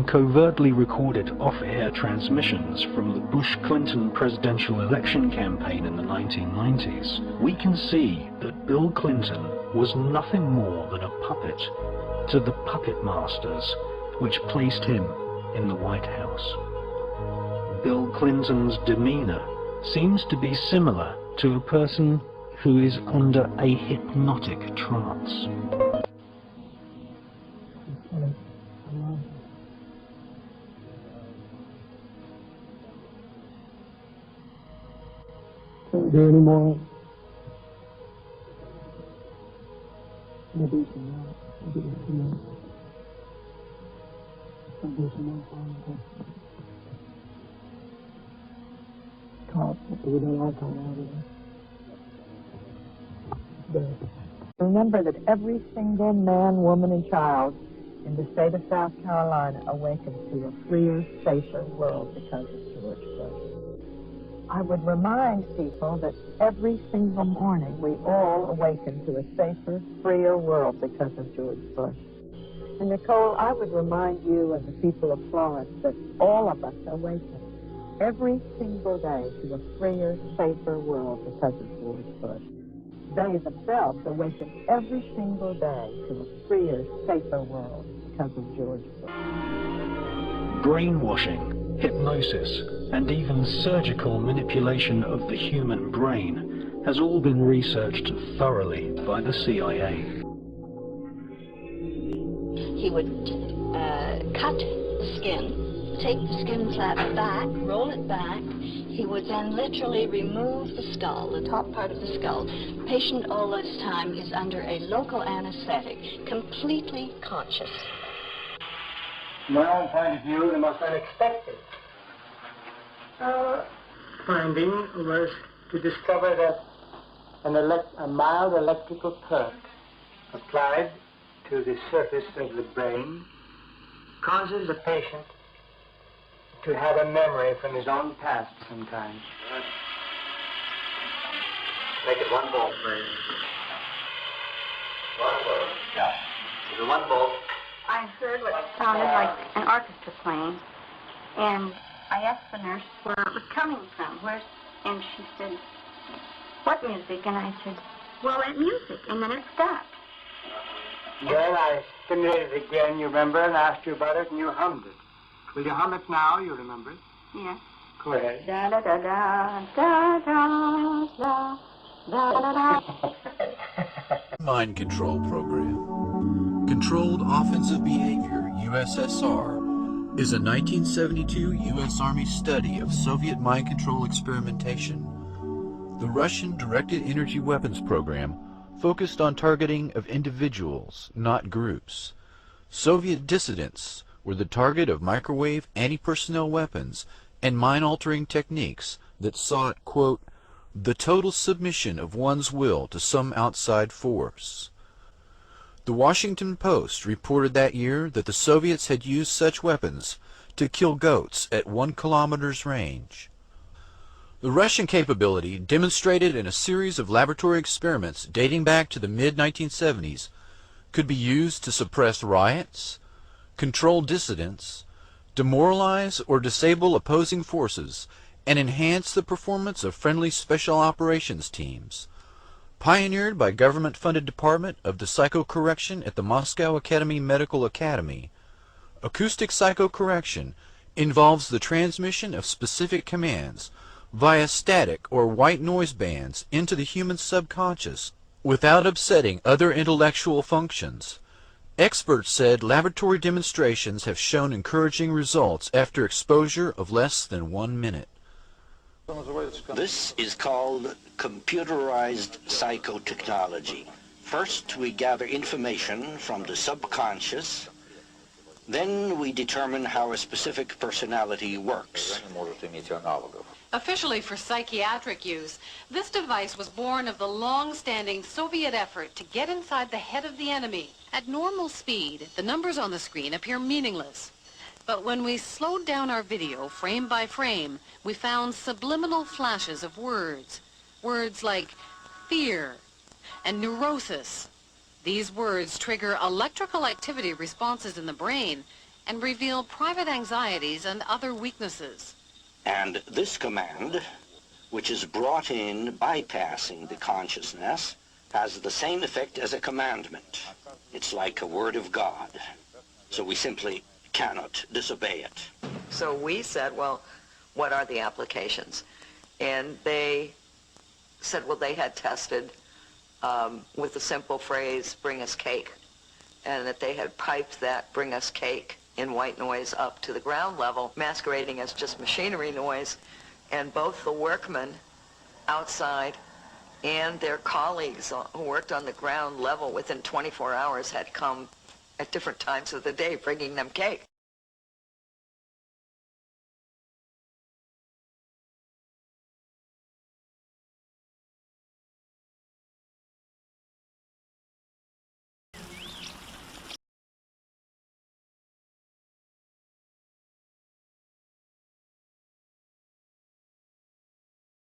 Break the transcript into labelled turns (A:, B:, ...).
A: covertly recorded off-air transmissions from the Bush-Clinton presidential election campaign in the 1990s, we can see that Bill Clinton was nothing more than a puppet to the puppet masters which placed him in the White House. Bill Clinton's demeanor seems to be similar to a person who is under a hypnotic trance.
B: Can't do any more. Maybe some more. Maybe some more. I'll do some more. Cop, we don't like all of it.
C: Remember that every single man, woman, and child in the state of South Carolina awakened to a freer, safer world because of George Bush. I would remind people that every single morning we all awaken to a safer, freer world because of George Bush. And Nicole, I would remind you and the people of Florence that all of us awaken every single day to a freer, safer world because of George Bush. They themselves awaken every single day to a freer, safer world because of George Bush.
A: Brainwashing, hypnosis, and even surgical manipulation of the human brain has all been researched thoroughly by the CIA.
D: He would cut the skin, take the skin flap back, roll it back. He would then literally remove the skull, the top part of the skull. The patient all this time is under a local anesthetic, completely conscious.
B: From my own point of view, the most unexpected finding was to discover that a mild electrical current applied to the surface of the brain causes the patient to have a memory from his own past sometimes.
E: Make it one bolt, please. One bolt. Yeah. The one bolt.
F: I heard what sounded like an orchestra playing, and I asked the nurse where it was coming from. And she said, "What music?" And I said, "Well, that music." And then it stopped.
B: Then I stimulated it again, you remember, and asked you about it, and you hummed it. Will you hum it now? You remember it?
F: Yeah.
B: Go ahead.
F: Da da da da da da da da da da.
G: Mind Control Program. Controlled Offensive Behavior, USSR, is a 1972 U.S. Army study of Soviet mind control experimentation. The Russian directed energy weapons program focused on targeting of individuals, not groups. Soviet dissidents were the target of microwave anti-personnel weapons and mind-altering techniques that sought, quote, the total submission of one's will to some outside force. The Washington Post reported that year that the Soviets had used such weapons to kill goats at 1 kilometer's range. The Russian capability, demonstrated in a series of laboratory experiments dating back to the mid-1970s, could be used to suppress riots, control dissidents, demoralize or disable opposing forces, and enhance the performance of friendly special operations teams. Pioneered by government-funded department of the psychocorrection at the Moscow Academy Medical Academy, acoustic psychocorrection involves the transmission of specific commands via static or white noise bands into the human subconscious without upsetting other intellectual functions. Experts said laboratory demonstrations have shown encouraging results after exposure of less than 1 minute.
H: This is called computerized psychotechnology. First, we gather information from the subconscious. Then we determine how a specific personality works.
I: Officially for psychiatric use, this device was born of the long-standing Soviet effort to get inside the head of the enemy. At normal speed, the numbers on the screen appear meaningless. But when we slowed down our video frame by frame, we found subliminal flashes of words. Words like fear and neurosis. These words trigger electrical activity responses in the brain and reveal private anxieties and other weaknesses.
H: And this command, which is brought in bypassing the consciousness, has the same effect as a commandment. It's like a word of God. So we simply cannot disobey it.
J: So we said, well, what are the applications? And they said, well, they had tested with the simple phrase, bring us cake, and that they had piped that bring us cake in white noise up to the ground level, masquerading as just machinery noise, and both the workmen outside and their colleagues who worked on the ground level within 24 hours had come at different times of the day bringing them cake.